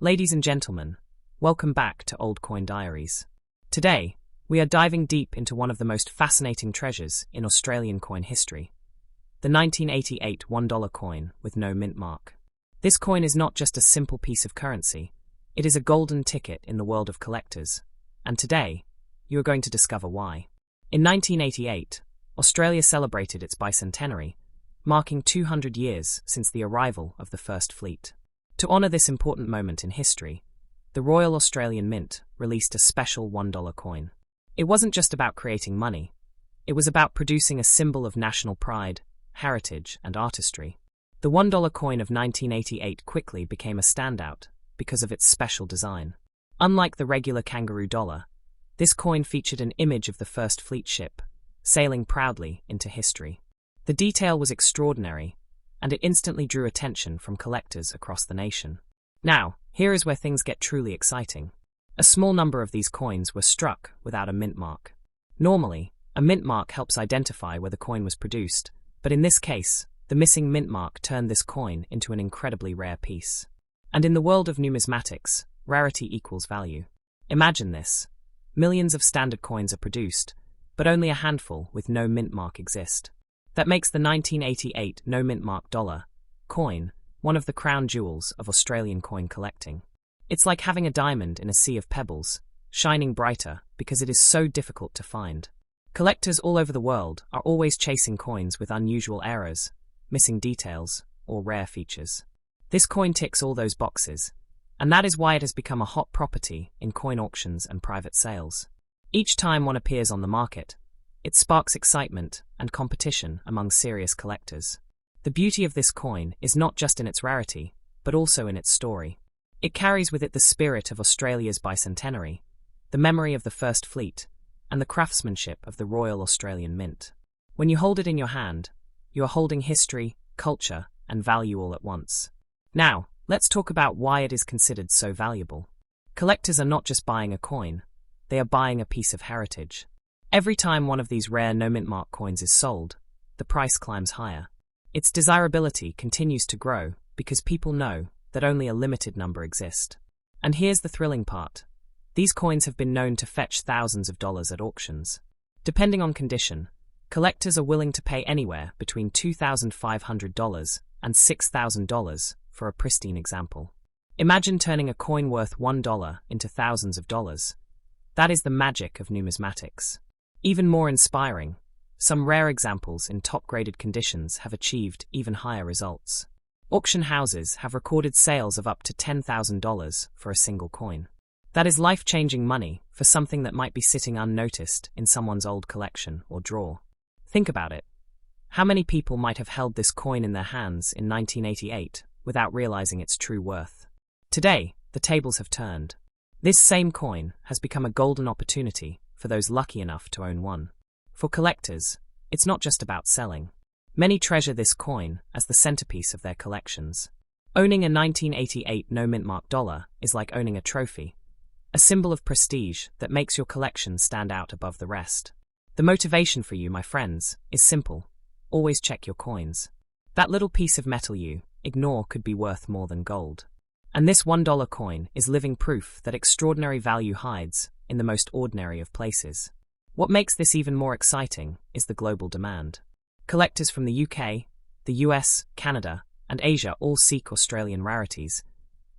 Ladies and gentlemen, welcome back to Old Coin Diaries. Today, we are diving deep into one of the most fascinating treasures in Australian coin history, the 1988 $1 coin with no mint mark. This coin is not just a simple piece of currency, it is a golden ticket in the world of collectors, and today, you are going to discover why. In 1988, Australia celebrated its bicentenary, marking 200 years since the arrival of the first fleet. To honour this important moment in history, the Royal Australian Mint released a special $1 coin. It wasn't just about creating money, it was about producing a symbol of national pride, heritage, and artistry. The $1 coin of 1988 quickly became a standout because of its special design. Unlike the regular kangaroo dollar, this coin featured an image of the first fleet ship, sailing proudly into history. The detail was extraordinary, and it instantly drew attention from collectors across the nation. Now, here is where things get truly exciting. A small number of these coins were struck without a mint mark. Normally, a mint mark helps identify where the coin was produced, but in this case, the missing mint mark turned this coin into an incredibly rare piece. And in the world of numismatics, rarity equals value. Imagine this. Millions of standard coins are produced, but only a handful with no mint mark exist. That makes the 1988 no mint mark dollar coin one of the crown jewels of Australian coin collecting. It's like having a diamond in a sea of pebbles, shining brighter because it is so difficult to find. Collectors all over the world are always chasing coins with unusual errors, missing details, or rare features. This coin ticks all those boxes, and that is why it has become a hot property in coin auctions and private sales. Each time one appears on the market, it sparks excitement and competition among serious collectors. The beauty of this coin is not just in its rarity, but also in its story. It carries with it the spirit of Australia's bicentenary, the memory of the first fleet, and the craftsmanship of the Royal Australian Mint. When you hold it in your hand, you are holding history, culture, and value all at once. Now, let's talk about why it is considered so valuable. Collectors are not just buying a coin, they are buying a piece of heritage. Every time one of these rare no-mint mark coins is sold, the price climbs higher. Its desirability continues to grow because people know that only a limited number exist. And here's the thrilling part. These coins have been known to fetch thousands of dollars at auctions. Depending on condition, collectors are willing to pay anywhere between $2,500 and $6,000 for a pristine example. Imagine turning a coin worth $1 into thousands of dollars. That is the magic of numismatics. Even more inspiring, some rare examples in top-graded conditions have achieved even higher results. Auction houses have recorded sales of up to $10,000 for a single coin. That is life-changing money for something that might be sitting unnoticed in someone's old collection or drawer. Think about it. How many people might have held this coin in their hands in 1988 without realizing its true worth? Today, the tables have turned. This same coin has become a golden opportunity for those lucky enough to own one. For collectors, it's not just about selling. Many treasure this coin as the centerpiece of their collections. Owning a 1988 no mint mark dollar is like owning a trophy, a symbol of prestige that makes your collection stand out above the rest. The motivation for you, my friends, is simple. Always check your coins. That little piece of metal you ignore could be worth more than gold. And this $1 coin is living proof that extraordinary value hides in the most ordinary of places. What makes this even more exciting is the global demand. Collectors from the UK, the US, Canada, and Asia all seek Australian rarities,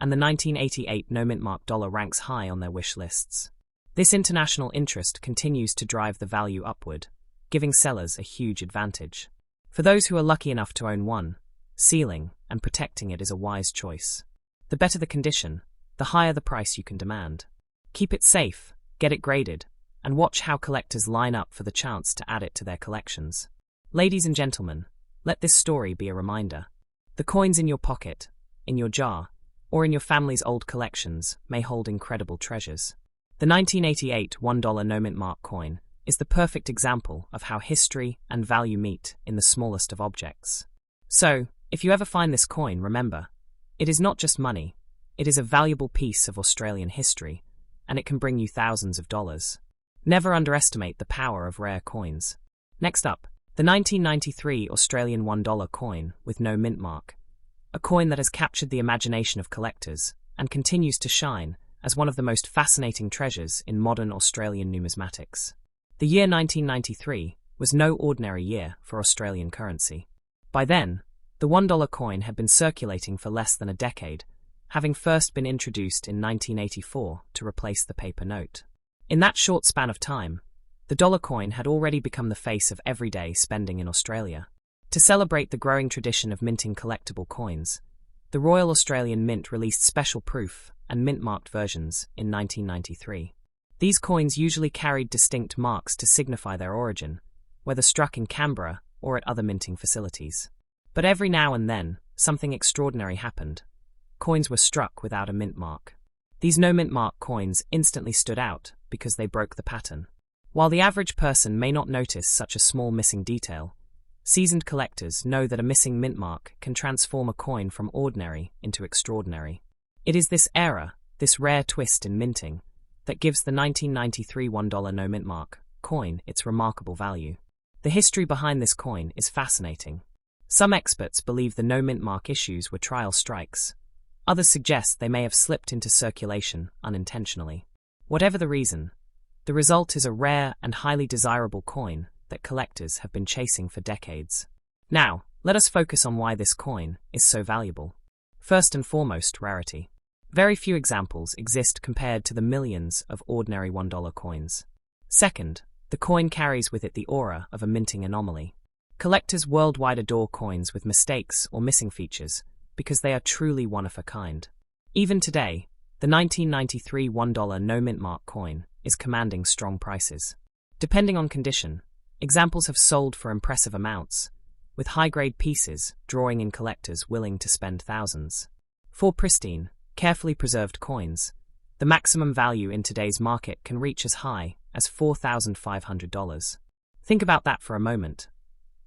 and the 1988 no mint mark dollar ranks high on their wish lists. This international interest continues to drive the value upward, giving sellers a huge advantage. For those who are lucky enough to own one, sealing and protecting it is a wise choice. The better the condition, the higher the price you can demand. Keep it safe, get it graded, and watch how collectors line up for the chance to add it to their collections. Ladies and gentlemen, let this story be a reminder. The coins in your pocket, in your jar, or in your family's old collections may hold incredible treasures. The 1988 $1 no mint mark coin is the perfect example of how history and value meet in the smallest of objects. So, if you ever find this coin, remember, it is not just money, it is a valuable piece of Australian history, and it can bring you thousands of dollars. Never underestimate the power of rare coins. Next up, the 1993 Australian $1 coin with no mint mark, a coin that has captured the imagination of collectors and continues to shine as one of the most fascinating treasures in modern Australian numismatics. The year 1993 was no ordinary year for Australian currency. By then, the $1 coin had been circulating for less than a decade, having first been introduced in 1984 to replace the paper note. In that short span of time, the dollar coin had already become the face of everyday spending in Australia. To celebrate the growing tradition of minting collectible coins, the Royal Australian Mint released special proof and mint-marked versions in 1993. These coins usually carried distinct marks to signify their origin, whether struck in Canberra or at other minting facilities. But every now and then, something extraordinary happened. Coins were struck without a mint mark. These no mint mark coins instantly stood out because they broke the pattern. While the average person may not notice such a small missing detail, seasoned collectors know that a missing mint mark can transform a coin from ordinary into extraordinary. It is this error, this rare twist in minting, that gives the 1993 $1 no mint mark coin its remarkable value. The history behind this coin is fascinating. Some experts believe the no mint mark issues were trial strikes. Others suggest they may have slipped into circulation unintentionally. Whatever the reason, the result is a rare and highly desirable coin that collectors have been chasing for decades. Now, let us focus on why this coin is so valuable. First and foremost, rarity. Very few examples exist compared to the millions of ordinary $1 coins. Second, the coin carries with it the aura of a minting anomaly. Collectors worldwide adore coins with mistakes or missing features because they are truly one of a kind. Even today, the 1993 $1 no mint mark coin is commanding strong prices. Depending on condition, examples have sold for impressive amounts, with high-grade pieces drawing in collectors willing to spend thousands. For pristine, carefully preserved coins, the maximum value in today's market can reach as high as $4,500. Think about that for a moment.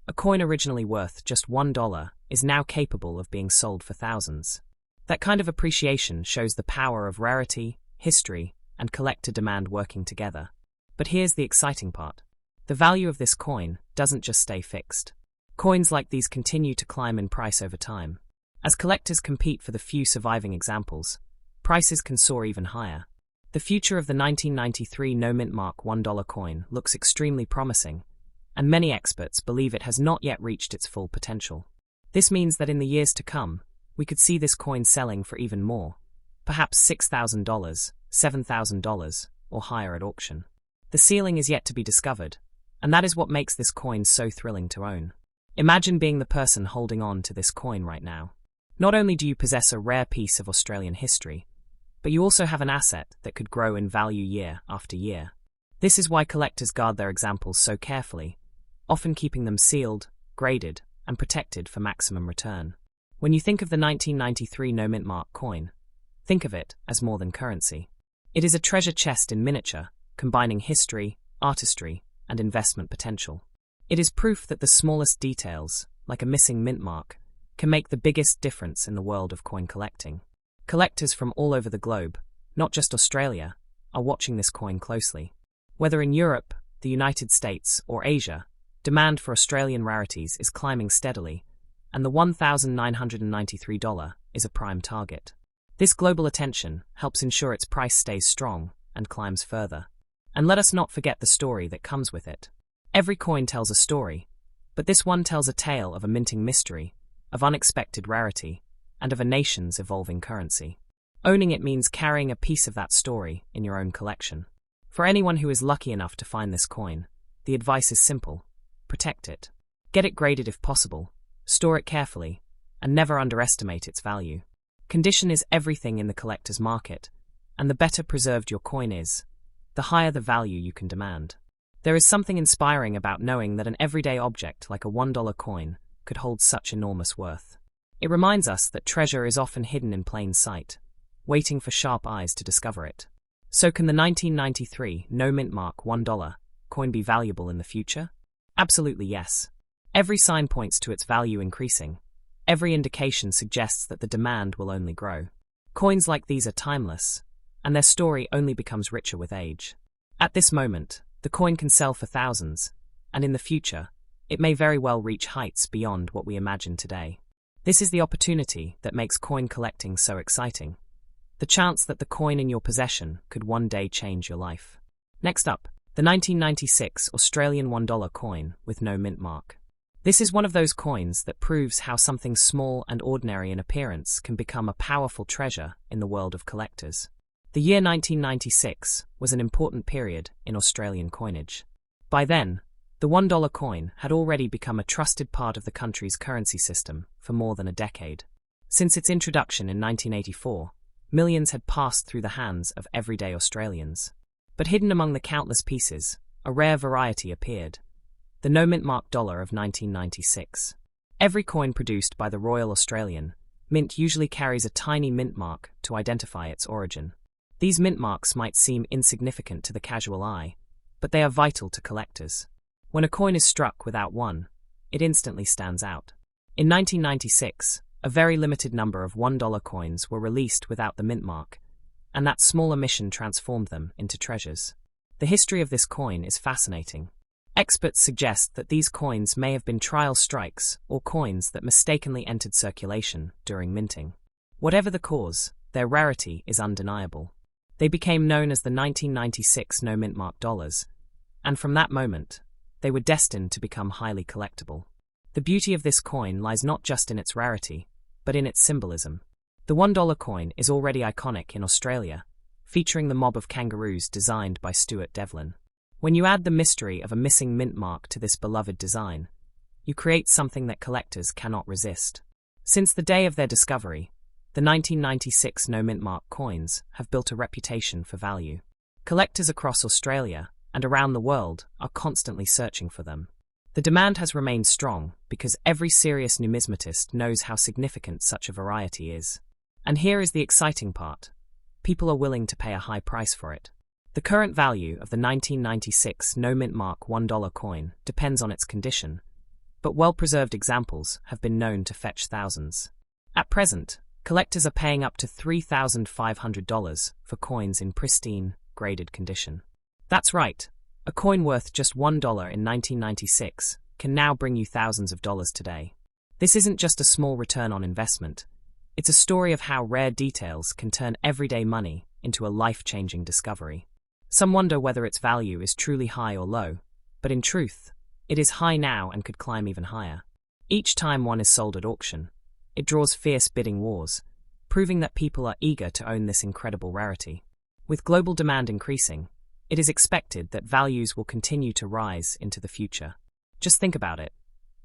A coin originally worth just $1 is now capable of being sold for thousands. That kind of appreciation shows the power of rarity, history, and collector demand working together. But here's the exciting part. The value of this coin doesn't just stay fixed. Coins like these continue to climb in price over time. As collectors compete for the few surviving examples, prices can soar even higher. The future of the 1993 no mint mark $1 coin looks extremely promising, and many experts believe it has not yet reached its full potential. This means that in the years to come, we could see this coin selling for even more, perhaps $6,000, $7,000, or higher at auction. The ceiling is yet to be discovered, and that is what makes this coin so thrilling to own. Imagine being the person holding on to this coin right now. Not only do you possess a rare piece of Australian history, but you also have an asset that could grow in value year after year. This is why collectors guard their examples so carefully, often keeping them sealed, graded, and protected for maximum return. When you think of the 1993 no mint mark coin, think of it as more than currency. It is a treasure chest in miniature, combining history, artistry, and investment potential. It is proof that the smallest details, like a missing mint mark, can make the biggest difference in the world of coin collecting. Collectors from all over the globe, not just Australia, are watching this coin closely. Whether in Europe, the United States, or Asia, demand for Australian rarities is climbing steadily, and the $1,993 is a prime target. This global attention helps ensure its price stays strong and climbs further. And let us not forget the story that comes with it. Every coin tells a story, but this one tells a tale of a minting mystery, of unexpected rarity, and of a nation's evolving currency. Owning it means carrying a piece of that story in your own collection. For anyone who is lucky enough to find this coin, the advice is simple: protect it. Get it graded if possible, store it carefully, and never underestimate its value. Condition is everything in the collector's market, and the better preserved your coin is, the higher the value you can demand. There is something inspiring about knowing that an everyday object like a $1 coin could hold such enormous worth. It reminds us that treasure is often hidden in plain sight, waiting for sharp eyes to discover it. So can the 1993 no mint mark $1 coin be valuable in the future? Absolutely yes. Every sign points to its value increasing. Every indication suggests that the demand will only grow. Coins like these are timeless, and their story only becomes richer with age. At this moment, the coin can sell for thousands, and in the future, it may very well reach heights beyond what we imagine today. This is the opportunity that makes coin collecting so exciting. the chance that the coin in your possession could one day change your life. Next up, the 1996 Australian $1 coin with no mint mark. This is one of those coins that proves how something small and ordinary in appearance can become a powerful treasure in the world of collectors. The year 1996 was an important period in Australian coinage. By then, the $1 coin had already become a trusted part of the country's currency system for more than a decade. Since its introduction in 1984, millions had passed through the hands of everyday Australians. But hidden among the countless pieces, a rare variety appeared: the no mint mark dollar of 1996. Every coin produced by the Royal Australian Mint usually carries a tiny mint mark to identify its origin. These mint marks might seem insignificant to the casual eye, but they are vital to collectors. When a coin is struck without one, it instantly stands out. In 1996, a very limited number of $1 coins were released without the mint mark, and that small omission transformed them into treasures. The history of this coin is fascinating. Experts suggest that these coins may have been trial strikes or coins that mistakenly entered circulation during minting. Whatever the cause, their rarity is undeniable. They became known as the 1996 no mint mark dollars, and from that moment, they were destined to become highly collectible. The beauty of this coin lies not just in its rarity, but in its symbolism. The $1 coin is already iconic in Australia, featuring the mob of kangaroos designed by Stuart Devlin. When you add the mystery of a missing mint mark to this beloved design, you create something that collectors cannot resist. Since the day of their discovery, the 1996 no mint mark coins have built a reputation for value. Collectors across Australia and around the world are constantly searching for them. The demand has remained strong because every serious numismatist knows how significant such a variety is. And here is the exciting part: people are willing to pay a high price for it. The current value of the 1996 no mint mark $1 coin depends on its condition, but well-preserved examples have been known to fetch thousands. At present, collectors are paying up to $3,500 for coins in pristine, graded condition. That's right, a coin worth just $1 in 1996 can now bring you thousands of dollars today. This isn't just a small return on investment. It's a story of how rare details can turn everyday money into a life-changing discovery. Some wonder whether its value is truly high or low, but in truth, it is high now and could climb even higher. Each time one is sold at auction, it draws fierce bidding wars, proving that people are eager to own this incredible rarity. With global demand increasing, it is expected that values will continue to rise into the future. Just think about it.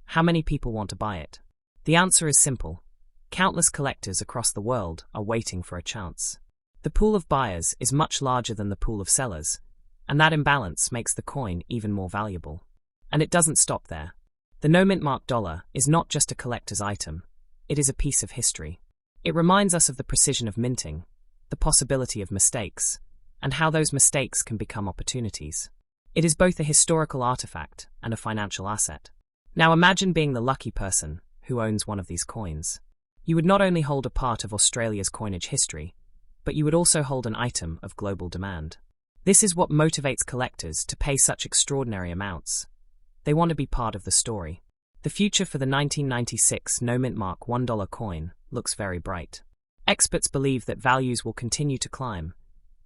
How many people want to buy it? The answer is simple. Countless collectors across the world are waiting for a chance. The pool of buyers is much larger than the pool of sellers, and that imbalance makes the coin even more valuable. And it doesn't stop there. The no mint mark dollar is not just a collector's item, it is a piece of history. It reminds us of the precision of minting, the possibility of mistakes, and how those mistakes can become opportunities. It is both a historical artifact and a financial asset. Now imagine being the lucky person who owns one of these coins. You would not only hold a part of Australia's coinage history, but you would also hold an item of global demand. This is what motivates collectors to pay such extraordinary amounts. They want to be part of the story. The future for the 1996 no mint mark $1 coin looks very bright. Experts believe that values will continue to climb,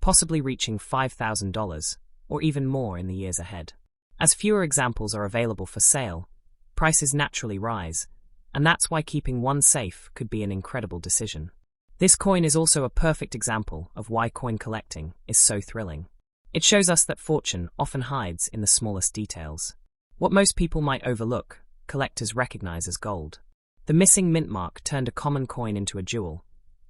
possibly reaching $5,000 or even more in the years ahead. As fewer examples are available for sale, prices naturally rise, and that's why keeping one safe could be an incredible decision. This coin is also a perfect example of why coin collecting is so thrilling. It shows us that fortune often hides in the smallest details. What most people might overlook, collectors recognize as gold. The missing mint mark turned a common coin into a jewel,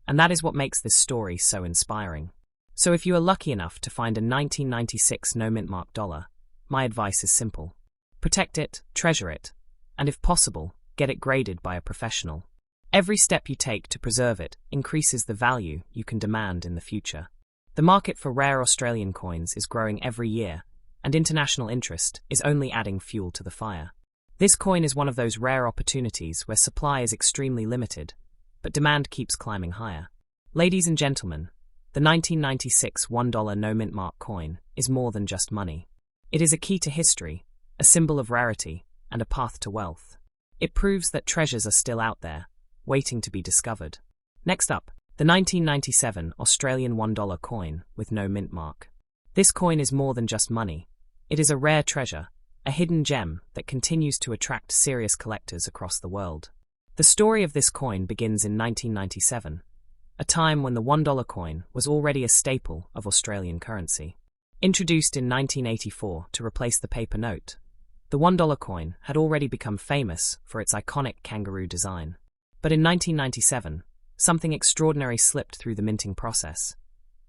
and that is what makes this story so inspiring. So if you are lucky enough to find a 1996 no mint mark dollar, my advice is simple. Protect it, treasure it, and if possible, get it graded by a professional. Every step you take to preserve it increases the value you can demand in the future. The market for rare Australian coins is growing every year, and international interest is only adding fuel to the fire. This coin is one of those rare opportunities where supply is extremely limited, but demand keeps climbing higher. Ladies and gentlemen, the 1996 $1 no mint mark coin is more than just money. It is a key to history, a symbol of rarity, and a path to wealth. It proves that treasures are still out there, waiting to be discovered. Next up, The 1997 Australian $1 coin with no mint mark. This coin is more than just money. It is a rare treasure, a hidden gem that continues to attract serious collectors across the world. The story of this coin begins in 1997, a time when the $1 coin was already a staple of Australian currency. Introduced in 1984 to replace the paper note, the $1 coin had already become famous for its iconic kangaroo design. But in 1997, something extraordinary slipped through the minting process.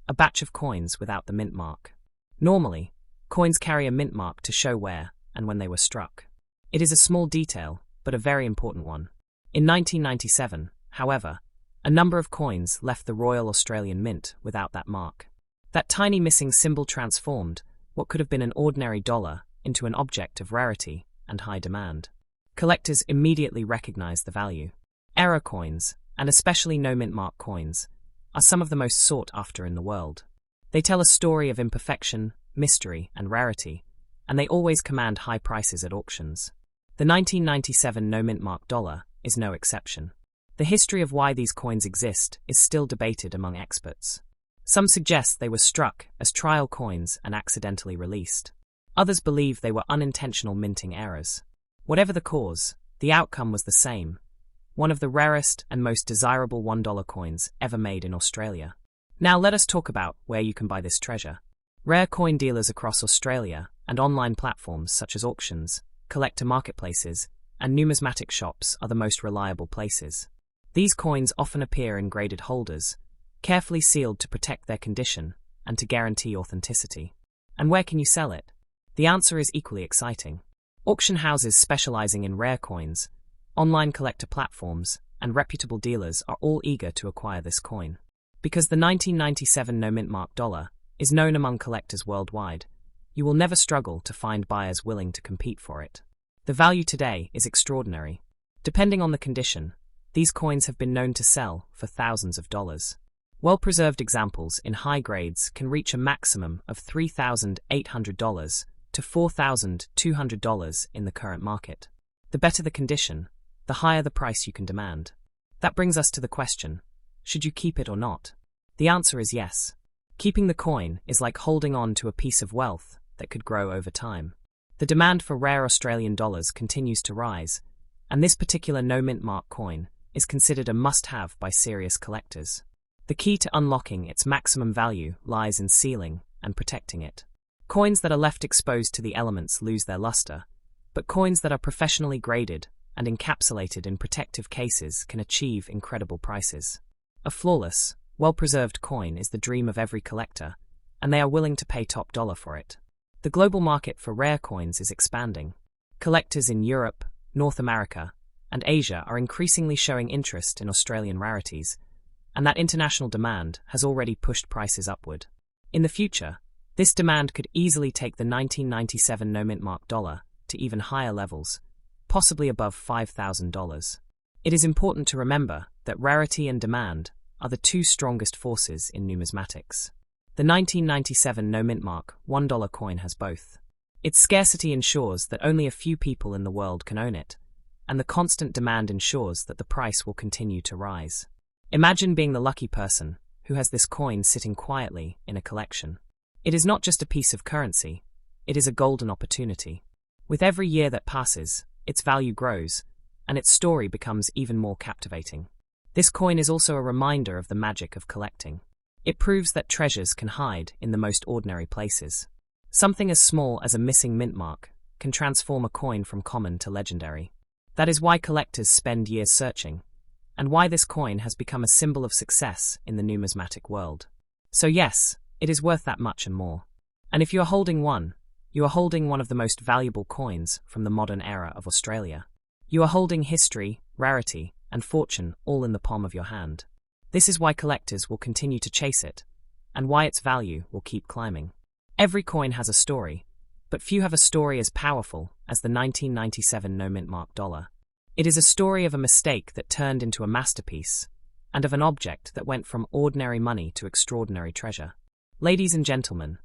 A batch of coins without the mint mark. Normally, coins carry a mint mark to show where and when they were struck. It is a small detail, but a very important one. In 1997, however, a number of coins left the Royal Australian Mint without that mark. That tiny missing symbol transformed what could have been an ordinary dollar into an object of rarity and high demand. Collectors immediately recognized the value. Error coins, and especially no mint mark coins, are some of the most sought after in the world. They tell a story of imperfection, mystery, and rarity, and they always command high prices at auctions. The 1997 no mint mark dollar is no exception. The history of why these coins exist is still debated among experts. Some suggest they were struck as trial coins and accidentally released. Others believe they were unintentional minting errors. Whatever the cause, the outcome was the same: one of the rarest and most desirable $1 coins ever made in Australia. Now let us talk about where you can buy this treasure. Rare coin dealers across Australia and online platforms such as auctions, collector marketplaces, and numismatic shops are the most reliable places. These coins often appear in graded holders, carefully sealed to protect their condition and to guarantee authenticity. And where can you sell it? The answer is equally exciting. Auction houses specializing in rare coins, online collector platforms, and reputable dealers are all eager to acquire this coin. Because the 1997 no mint mark dollar is known among collectors worldwide, you will never struggle to find buyers willing to compete for it. The value today is extraordinary. Depending on the condition, these coins have been known to sell for thousands of dollars. Well-preserved examples in high grades can reach a maximum of $3,800 to $4,200 in the current market. The better the condition, the higher the price you can demand. That brings us to the question: should you keep it or not? The answer is yes. Keeping the coin is like holding on to a piece of wealth that could grow over time. The demand for rare Australian dollars continues to rise, and this particular no mint mark coin is considered a must-have by serious collectors. The key to unlocking its maximum value lies in sealing and protecting it. Coins that are left exposed to the elements lose their luster, but coins that are professionally graded and encapsulated in protective cases can achieve incredible prices. A flawless, well-preserved coin is the dream of every collector, and they are willing to pay top dollar for it. The global market for rare coins is expanding. Collectors in Europe, North America, and Asia are increasingly showing interest in Australian rarities, and that international demand has already pushed prices upward. In the future, this demand could easily take the 1997 no mint mark dollar to even higher levels, possibly above $5,000. It is important to remember that rarity and demand are the two strongest forces in numismatics. The 1997 no mint mark $1 coin has both. Its scarcity ensures that only a few people in the world can own it, and the constant demand ensures that the price will continue to rise. Imagine being the lucky person who has this coin sitting quietly in a collection. It is not just a piece of currency, it is a golden opportunity. With every year that passes, its value grows, and its story becomes even more captivating. This coin is also a reminder of the magic of collecting. It proves that treasures can hide in the most ordinary places. Something as small as a missing mint mark can transform a coin from common to legendary. That is why collectors spend years searching, and why this coin has become a symbol of success in the numismatic world. So yes, it is worth that much and more. And if you are holding one, you are holding one of the most valuable coins from the modern era of Australia. You are holding history, rarity, and fortune all in the palm of your hand. This is why collectors will continue to chase it, and why its value will keep climbing. Every coin has a story, but few have a story as powerful as the 1997 no mint mark dollar. It is a story of a mistake that turned into a masterpiece, and of an object that went from ordinary money to extraordinary treasure. Ladies and gentlemen,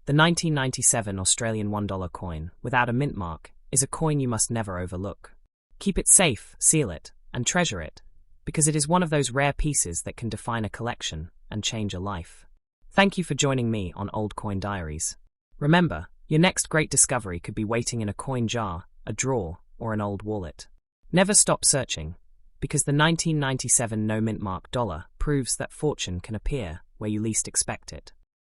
the 1997 Australian $1 coin without a mint mark is a coin you must never overlook. Keep it safe, seal it, and treasure it, because it is one of those rare pieces that can define a collection and change a life. Thank you for joining me on Old Coin Diaries. Remember, your next great discovery could be waiting in a coin jar, a drawer, or an old wallet. Never stop searching, because the 1997 no-mint mark dollar proves that fortune can appear where you least expect it.